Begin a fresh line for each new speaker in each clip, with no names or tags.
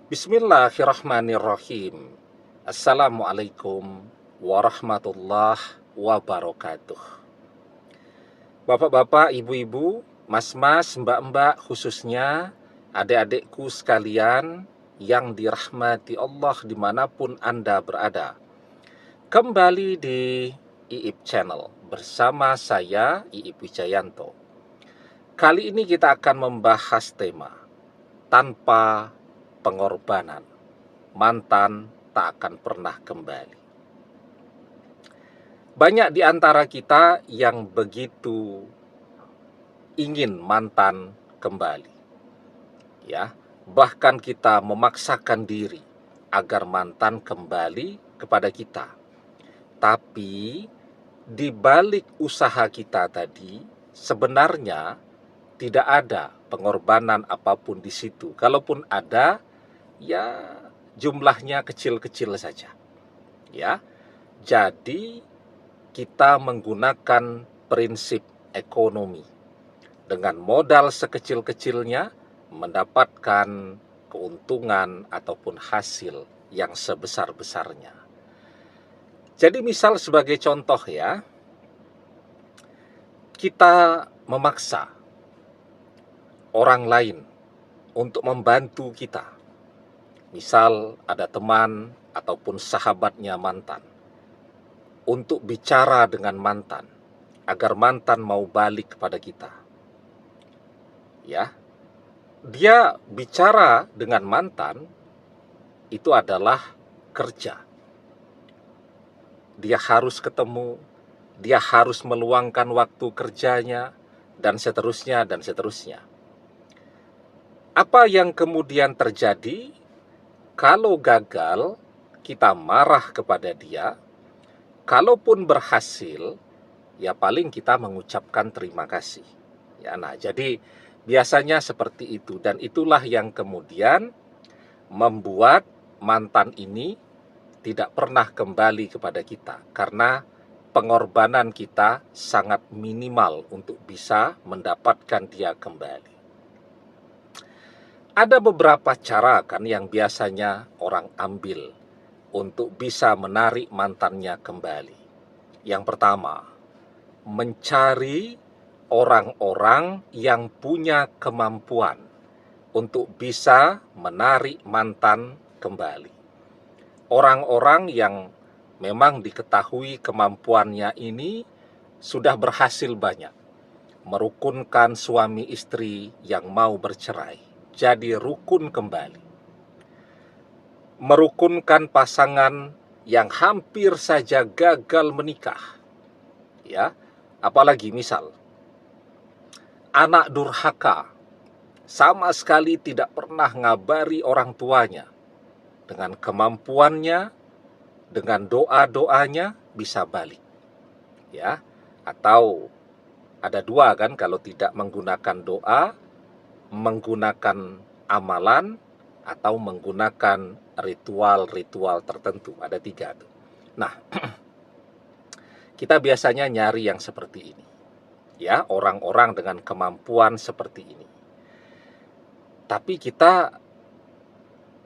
Bismillahirrahmanirrahim. Assalamualaikum warahmatullahi wabarakatuh. Bapak-bapak, ibu-ibu, mas-mas, mbak-mbak, khususnya adik-adikku sekalian yang dirahmati Allah dimanapun Anda berada. Kembali di Iip Channel bersama saya, Iip Wijayanto. Kali ini kita akan membahas tema tanpa pengorbanan, mantan tak akan pernah kembali. Banyak di antara kita yang begitu ingin mantan kembali. Ya, bahkan kita memaksakan diri agar mantan kembali kepada kita. Tapi di balik usaha kita tadi sebenarnya tidak ada pengorbanan apapun di situ. Kalaupun ada, ya jumlahnya kecil-kecil saja. Ya. Jadi kita menggunakan prinsip ekonomi. Dengan modal sekecil-kecilnya mendapatkan keuntungan ataupun hasil yang sebesar-besarnya. Jadi misal sebagai contoh ya, kita memaksa orang lain untuk membantu kita. Misal ada teman ataupun sahabatnya mantan, untuk bicara dengan mantan, agar mantan mau balik kepada kita. Ya, dia bicara dengan mantan, itu adalah kerja. Dia harus ketemu, dia harus meluangkan waktu kerjanya, dan seterusnya, dan seterusnya. Apa yang kemudian terjadi? Kalau gagal, kita marah kepada dia. Kalaupun berhasil, ya paling kita mengucapkan terima kasih. Ya, nah, jadi biasanya seperti itu, dan itulah yang kemudian membuat mantan ini tidak pernah kembali kepada kita, karena pengorbanan kita sangat minimal untuk bisa mendapatkan dia kembali. Ada beberapa cara kan yang biasanya orang ambil untuk bisa menarik mantannya kembali. Yang pertama, mencari orang-orang yang punya kemampuan untuk bisa menarik mantan kembali. Orang-orang yang memang diketahui kemampuannya ini sudah berhasil banyak merukunkan suami istri yang mau bercerai jadi rukun kembali, merukunkan pasangan yang hampir saja gagal menikah. Ya, apalagi misal anak durhaka, sama sekali tidak pernah ngabari orang tuanya. Dengan kemampuannya, dengan doa-doanya bisa balik. Ya, atau ada dua kan, kalau tidak menggunakan doa, menggunakan amalan, atau menggunakan ritual-ritual tertentu. Ada tiga tuh. Nah, kita biasanya nyari yang seperti ini. Ya, orang-orang dengan kemampuan seperti ini. Tapi kita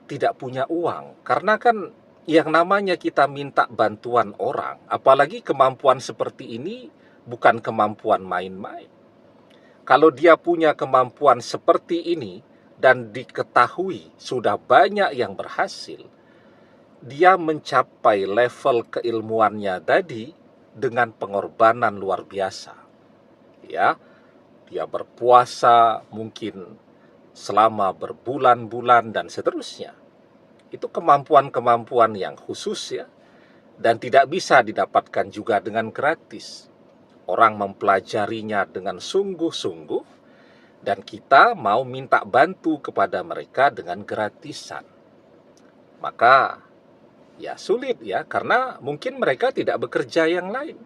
tidak punya uang, karena kan yang namanya kita minta bantuan orang, apalagi kemampuan seperti ini bukan kemampuan main-main. Kalau dia punya kemampuan seperti ini dan diketahui sudah banyak yang berhasil, dia mencapai level keilmuannya tadi dengan pengorbanan luar biasa. Ya, dia berpuasa mungkin selama berbulan-bulan dan seterusnya. Itu kemampuan-kemampuan yang khusus ya, dan tidak bisa didapatkan juga dengan gratis. Orang mempelajarinya dengan sungguh-sungguh, dan kita mau minta bantu kepada mereka dengan gratisan. Maka ya sulit ya, karena mungkin mereka tidak bekerja yang lain.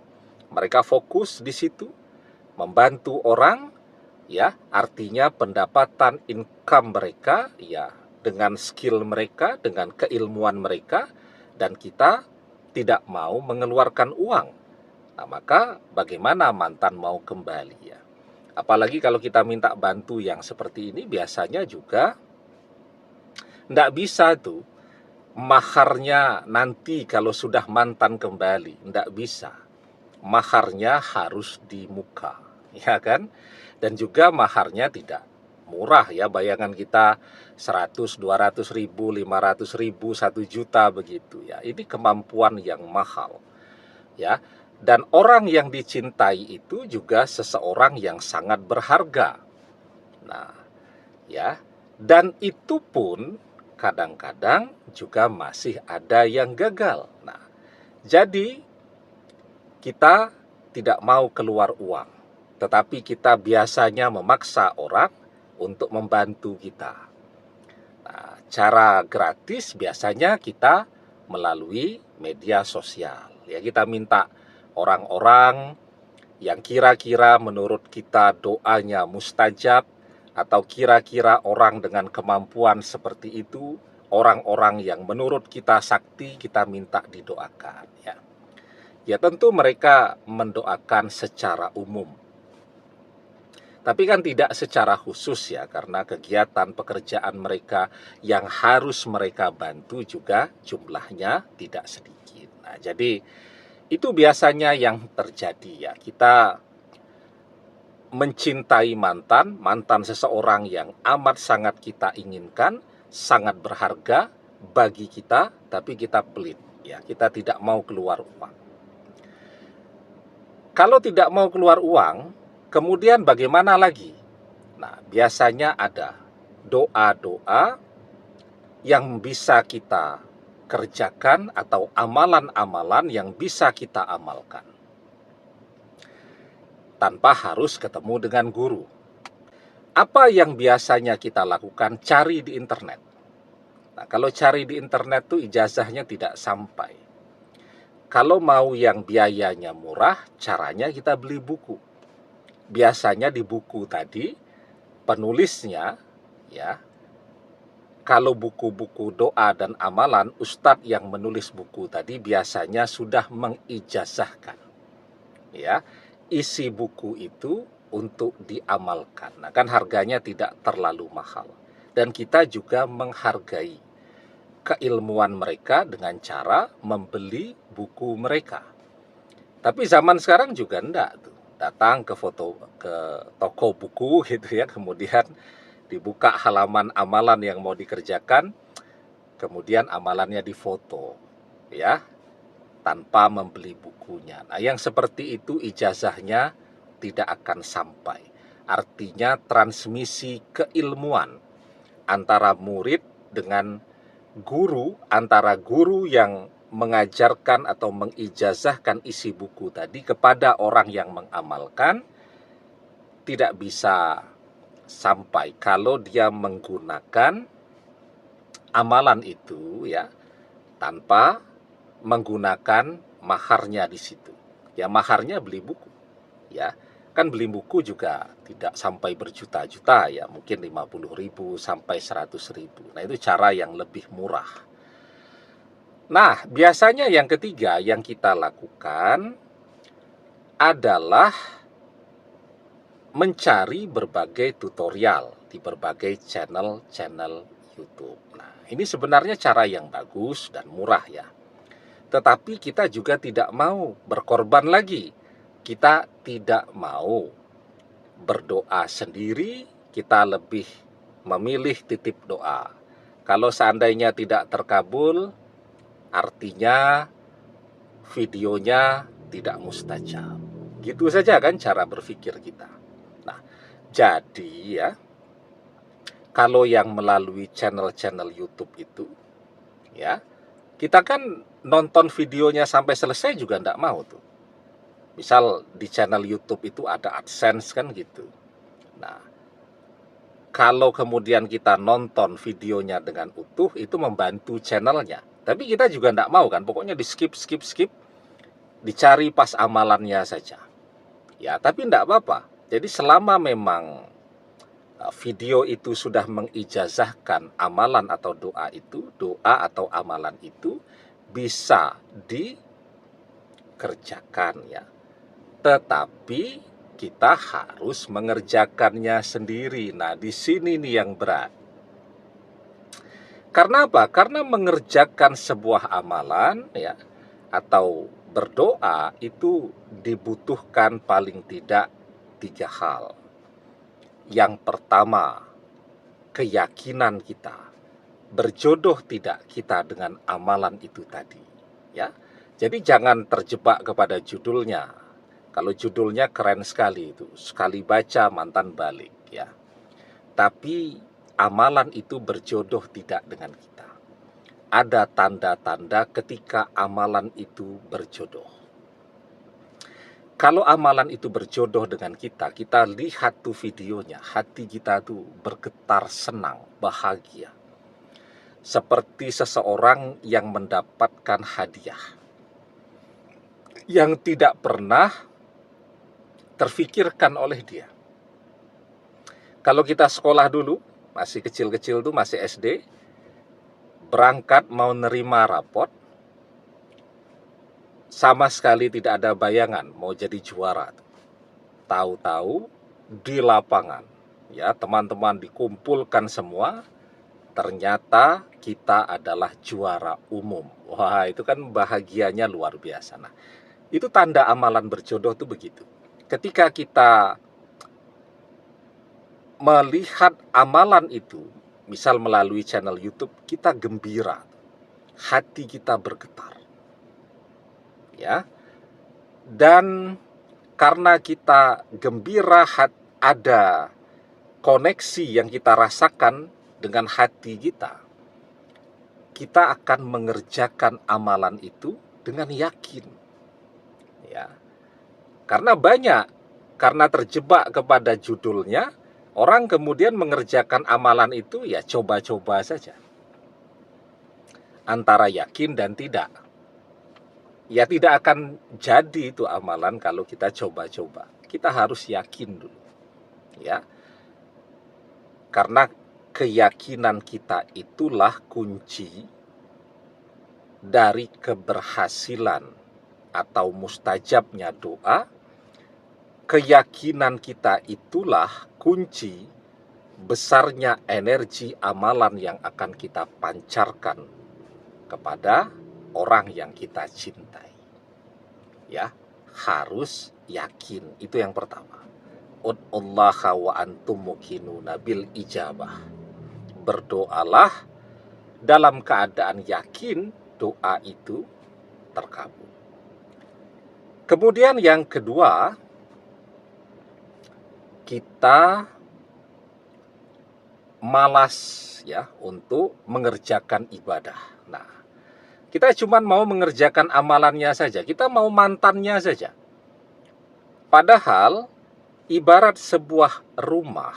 Mereka fokus di situ, membantu orang, ya, artinya pendapatan income mereka, ya, dengan skill mereka, dengan keilmuan mereka, dan kita tidak mau mengeluarkan uang. Nah, maka bagaimana mantan mau kembali ya? Apalagi kalau kita minta bantu yang seperti ini, biasanya juga Nggak bisa tuh maharnya nanti kalau sudah mantan kembali, nggak bisa. Maharnya harus di muka, ya kan? Dan juga maharnya tidak murah ya, bayangan kita 100, 200 ribu, 500 ribu, 1 juta begitu ya. Ini kemampuan yang mahal ya. Dan orang yang dicintai itu juga seseorang yang sangat berharga. Nah, ya. Dan itu pun kadang-kadang juga masih ada yang gagal. Nah, jadi kita tidak mau keluar uang, tetapi kita biasanya memaksa orang untuk membantu kita. Nah, cara gratis biasanya kita melalui media sosial. Ya, kita minta orang-orang yang kira-kira menurut kita doanya mustajab, atau kira-kira orang dengan kemampuan seperti itu, orang-orang yang menurut kita sakti, kita minta didoakan ya. Ya tentu mereka mendoakan secara umum. Tapi kan tidak secara khusus ya, karena kegiatan pekerjaan mereka yang harus mereka bantu juga jumlahnya tidak sedikit. Nah, jadi itu biasanya yang terjadi ya. Kita mencintai mantan seseorang yang amat sangat kita inginkan, sangat berharga bagi kita, tapi kita pelit ya. Kita tidak mau keluar uang. Kalau tidak mau keluar uang, kemudian bagaimana lagi? Nah, biasanya ada doa-doa yang bisa kita kerjakan atau amalan-amalan yang bisa kita amalkan tanpa harus ketemu dengan guru. Apa yang biasanya kita lakukan? Cari di internet. Nah, kalau cari di internet tuh ijazahnya tidak sampai. Kalau mau yang biayanya murah, caranya kita beli buku. Biasanya di buku tadi penulisnya ya, kalau buku-buku doa dan amalan, ustadz yang menulis buku tadi biasanya sudah mengijazahkan ya isi buku itu untuk diamalkan. Nah, kan harganya tidak terlalu mahal, dan kita juga menghargai keilmuan mereka dengan cara membeli buku mereka. Tapi zaman sekarang juga enggak tuh. Datang ke toko buku gitu ya, kemudian dibuka halaman amalan yang mau dikerjakan, kemudian amalannya difoto ya, tanpa membeli bukunya. Nah, yang seperti itu ijazahnya tidak akan sampai. Artinya transmisi keilmuan antara murid dengan guru, antara guru yang mengajarkan atau mengijazahkan isi buku tadi kepada orang yang mengamalkan, tidak bisa sampai kalau dia menggunakan amalan itu ya tanpa menggunakan maharnya di situ. Ya, maharnya beli buku ya. Kan beli buku juga tidak sampai berjuta-juta ya, mungkin 50.000 sampai 100.000. Nah, itu cara yang lebih murah. Nah, biasanya yang ketiga yang kita lakukan adalah mencari berbagai tutorial di berbagai channel-channel YouTube. Nah, ini sebenarnya cara yang bagus dan murah ya. Tetapi kita juga tidak mau berkorban lagi. Kita tidak mau berdoa sendiri, kita lebih memilih titip doa. Kalau seandainya tidak terkabul, artinya videonya tidak mustajab. Gitu saja kan cara berpikir kita. Nah, jadi ya, kalau yang melalui channel-channel YouTube itu, ya, kita kan nonton videonya sampai selesai juga enggak mau tuh. Misal di channel YouTube itu ada AdSense kan gitu. Nah, kalau kemudian kita nonton videonya dengan utuh, itu membantu channelnya. Tapi kita juga enggak mau kan, pokoknya di skip, dicari pas amalannya saja. Ya, tapi enggak apa-apa. Jadi selama memang video itu sudah mengijazahkan amalan atau doa itu, doa atau amalan itu bisa dikerjakan ya. Tetapi kita harus mengerjakannya sendiri. Nah, di sini nih yang berat. Karena apa? Karena mengerjakan sebuah amalan ya atau berdoa itu dibutuhkan paling tidak 3 hal. Yang pertama, keyakinan kita. Berjodoh tidak kita dengan amalan itu tadi, ya. Jadi jangan terjebak kepada judulnya. Kalau judulnya keren sekali itu, sekali baca mantan balik, ya. Tapi amalan itu berjodoh tidak dengan kita. Ada tanda-tanda ketika amalan itu berjodoh. Kalau amalan itu berjodoh dengan kita, kita lihat tuh videonya, hati kita tuh bergetar senang, bahagia. Seperti seseorang yang mendapatkan hadiah yang tidak pernah terfikirkan oleh dia. Kalau kita sekolah dulu, masih kecil-kecil tuh, masih SD, berangkat mau nerima rapot, sama sekali tidak ada bayangan mau jadi juara. Tahu-tahu di lapangan, ya, teman-teman dikumpulkan semua, ternyata kita adalah juara umum. Wah, itu kan bahagianya luar biasa. Nah, itu tanda amalan berjodoh tuh begitu. Ketika kita melihat amalan itu, misal melalui channel YouTube, kita gembira, hati kita bergetar, ya. Dan karena kita gembira, ada koneksi yang kita rasakan dengan hati kita, kita akan mengerjakan amalan itu dengan yakin, ya. Karena terjebak kepada judulnya, orang kemudian mengerjakan amalan itu ya coba-coba saja, antara yakin dan tidak. Ya tidak akan jadi itu amalan kalau kita coba-coba. Kita harus yakin dulu, ya. Karena keyakinan kita itulah kunci dari keberhasilan atau mustajabnya doa. Keyakinan kita itulah kunci besarnya energi amalan yang akan kita pancarkan kepada orang yang kita cintai. Ya, harus yakin. Itu yang pertama. Ud'ullaha wa antum muqinuna bil ijabah. Berdoalah dalam keadaan yakin doa itu terkabul. Kemudian yang kedua, kita malas ya untuk mengerjakan ibadah. Nah, kita cuma mau mengerjakan amalannya saja, kita mau mantannya saja. Padahal ibarat sebuah rumah,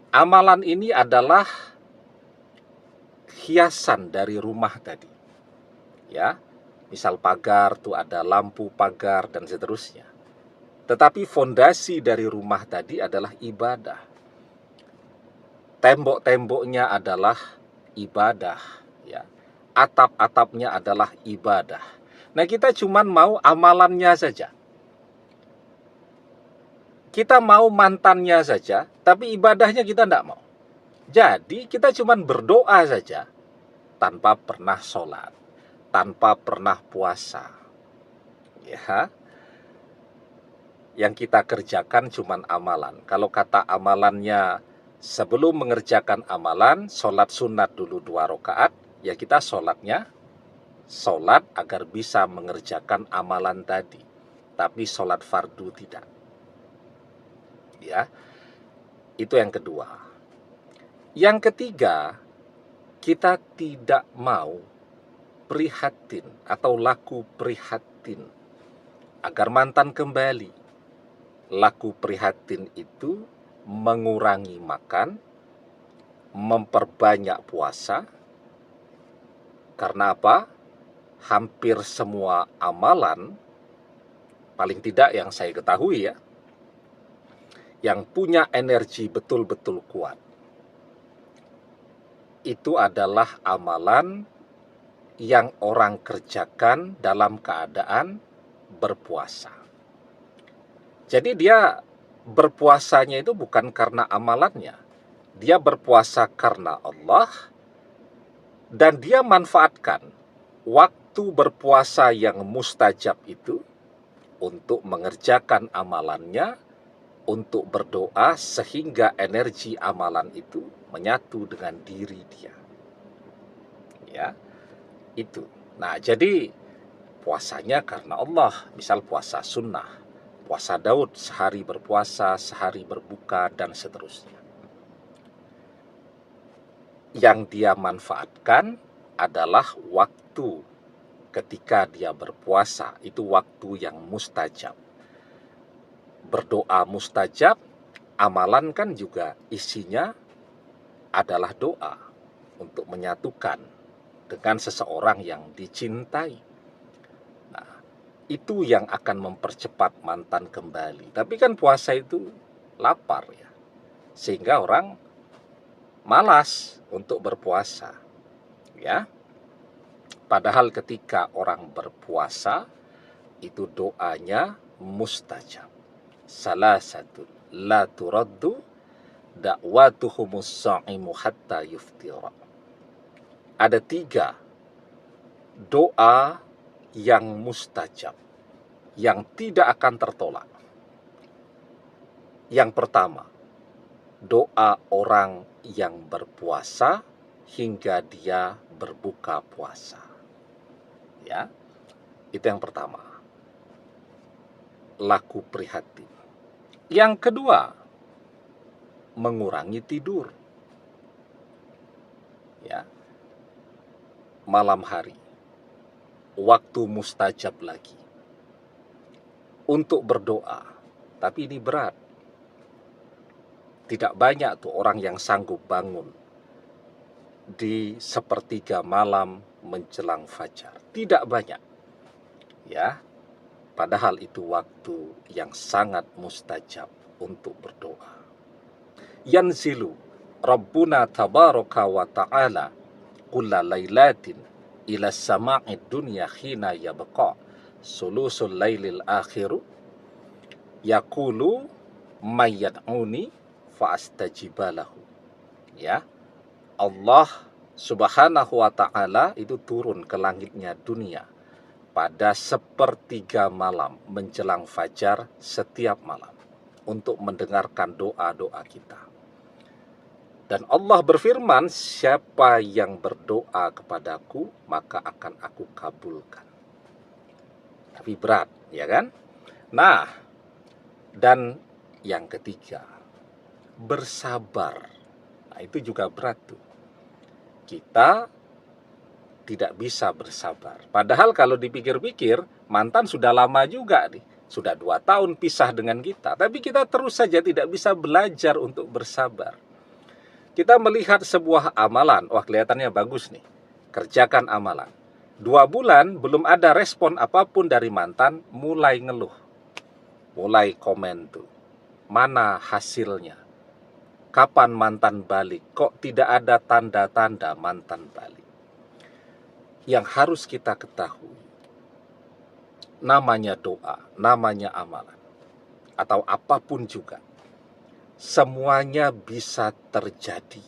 amalan ini adalah hiasan dari rumah tadi. Ya, misal pagar tuh ada lampu pagar dan seterusnya. Tetapi fondasi dari rumah tadi adalah ibadah. Tembok-temboknya adalah ibadah, ya. Atap-atapnya adalah ibadah. Nah, kita cuma mau amalannya saja. Kita mau mantannya saja, tapi ibadahnya kita tidak mau. Jadi kita cuma berdoa saja, tanpa pernah sholat, tanpa pernah puasa. Ya, yang kita kerjakan cuma amalan. Kalau kata amalannya, sebelum mengerjakan amalan, sholat sunat dulu 2 rakaat, ya kita sholatnya, sholat agar bisa mengerjakan amalan tadi. Tapi sholat fardu tidak. Ya, itu yang kedua. Yang ketiga, kita tidak mau prihatin atau laku prihatin agar mantan kembali. Laku prihatin itu mengurangi makan, memperbanyak puasa. Karena apa? Hampir semua amalan, paling tidak yang saya ketahui ya, yang punya energi betul-betul kuat, itu adalah amalan yang orang kerjakan dalam keadaan berpuasa. Jadi dia berpuasanya itu bukan karena amalannya. Dia berpuasa karena Allah, dan dia manfaatkan waktu berpuasa yang mustajab itu untuk mengerjakan amalannya, untuk berdoa sehingga energi amalan itu menyatu dengan diri dia. Ya, itu. Nah, jadi puasanya karena Allah, misal puasa sunnah, puasa Daud, sehari berpuasa, sehari berbuka, dan seterusnya. Yang dia manfaatkan adalah waktu ketika dia berpuasa, itu waktu yang mustajab. Berdoa mustajab, amalan kan juga isinya adalah doa untuk menyatukan dengan seseorang yang dicintai. Nah, itu yang akan mempercepat mantan kembali. Tapi kan puasa itu lapar ya, sehingga orang malas untuk berpuasa. Ya, padahal ketika orang berpuasa itu doanya mustajab. Salah satu la turaddu da'watuhumus sa'imu hatta yuftira. Ada 3 doa yang mustajab, yang tidak akan tertolak. Yang pertama, doa orang yang berpuasa hingga dia berbuka puasa. Ya, itu yang pertama. Laku prihatin. Yang kedua, mengurangi tidur. Ya, malam hari, waktu mustajab lagi untuk berdoa. Tapi ini berat. Tidak banyak tuh orang yang sanggup bangun di sepertiga malam menjelang fajar. Tidak banyak. Ya, padahal itu waktu yang sangat mustajab untuk berdoa. Yanzilu Rabbuna tabaraka wa ta'ala kulla lailatin ila sama'id dunya khina yabqa sulusul lailil akhiru yaqulu may yad'uni fa'astajibalahu. Ya, Allah Subhanahu wa ta'ala itu turun ke langitnya dunia pada sepertiga malam menjelang fajar setiap malam untuk mendengarkan doa-doa kita. Dan Allah berfirman, siapa yang berdoa kepadaku, maka akan aku kabulkan. Tapi berat, ya kan? Nah, dan yang ketiga, bersabar. Nah, itu juga berat tuh. Kita tidak bisa bersabar. Padahal kalau dipikir-pikir, mantan sudah lama juga nih. Sudah 2 tahun pisah dengan kita. Tapi kita terus saja tidak bisa belajar untuk bersabar. Kita melihat sebuah amalan, wah kelihatannya bagus nih, kerjakan amalan. 2 bulan belum ada respon apapun dari mantan, mulai ngeluh, mulai komen tuh, mana hasilnya, kapan mantan balik, kok tidak ada tanda-tanda mantan balik. Yang harus kita ketahui, namanya doa, namanya amalan, atau apapun juga, semuanya bisa terjadi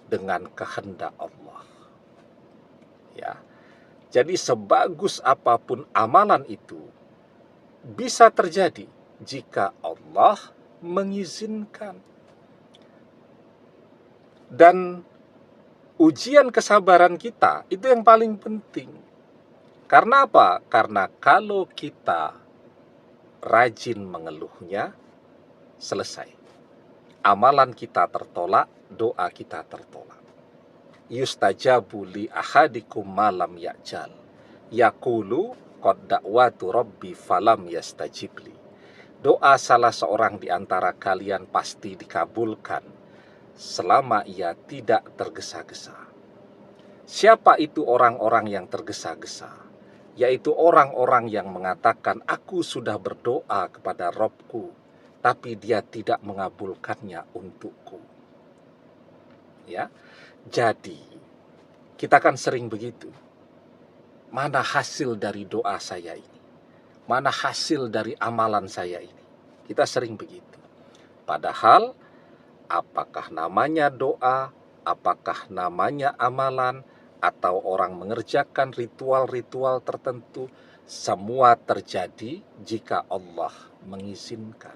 dengan kehendak Allah. Ya. Jadi sebagus apapun amalan itu bisa terjadi jika Allah mengizinkan. Dan ujian kesabaran kita itu yang paling penting. Karena apa? Karena kalau kita rajin mengeluhnya, selesai. Amalan kita tertolak, doa kita tertolak. Yustajabu li ahadikum malam ya'jal. Yaqulu qad da'watu rabbi falam yastajibli. Doa salah seorang di antara kalian pasti dikabulkan selama ia tidak tergesa-gesa. Siapa itu orang-orang yang tergesa-gesa? Yaitu orang-orang yang mengatakan, aku sudah berdoa kepada Robku, tapi dia tidak mengabulkannya untukku. Ya, jadi kita kan sering begitu. Mana hasil dari doa saya ini? Mana hasil dari amalan saya ini? Kita sering begitu. Padahal Apakah namanya doa, apakah namanya amalan, atau orang mengerjakan ritual-ritual tertentu, semua terjadi jika Allah mengizinkan.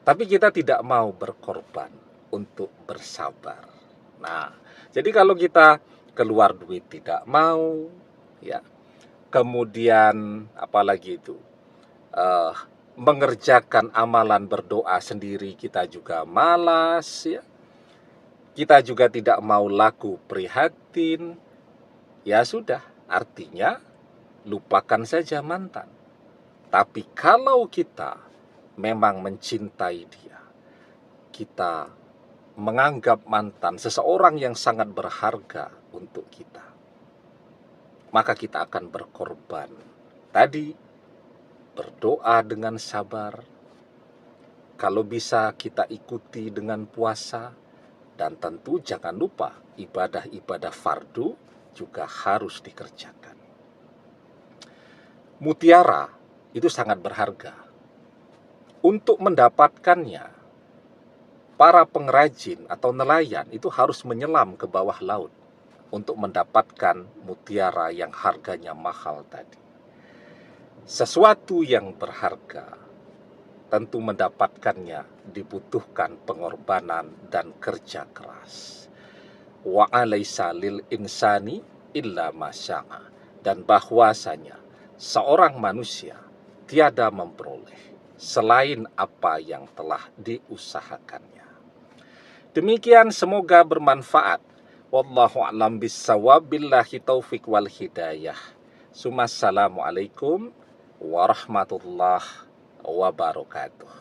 Tapi kita tidak mau berkorban untuk bersabar. Nah, jadi kalau kita keluar duit tidak mau, ya, kemudian apalagi itu, mengerjakan amalan berdoa sendiri kita juga malas, ya. Kita juga tidak mau laku prihatin. Ya sudah, artinya lupakan saja mantan. Tapi kalau kita memang mencintai dia, kita menganggap mantan seseorang yang sangat berharga untuk kita, maka kita akan berkorban. Tadi, berdoa dengan sabar, kalau bisa kita ikuti dengan puasa, dan tentu jangan lupa ibadah-ibadah fardu juga harus dikerjakan. Mutiara itu sangat berharga. Untuk mendapatkannya, para pengrajin atau nelayan itu harus menyelam ke bawah laut untuk mendapatkan mutiara yang harganya mahal tadi. Sesuatu yang berharga, tentu mendapatkannya dibutuhkan pengorbanan dan kerja keras. Wa alaysa lil insani illa ma syaa. Dan bahwasanya seorang manusia tiada memperoleh selain apa yang telah diusahakannya. Demikian, semoga bermanfaat. Wallahu a'lam bissawab, billahi taufik wal hidayah. Assalamualaikum warahmatullahi wabarakatuh.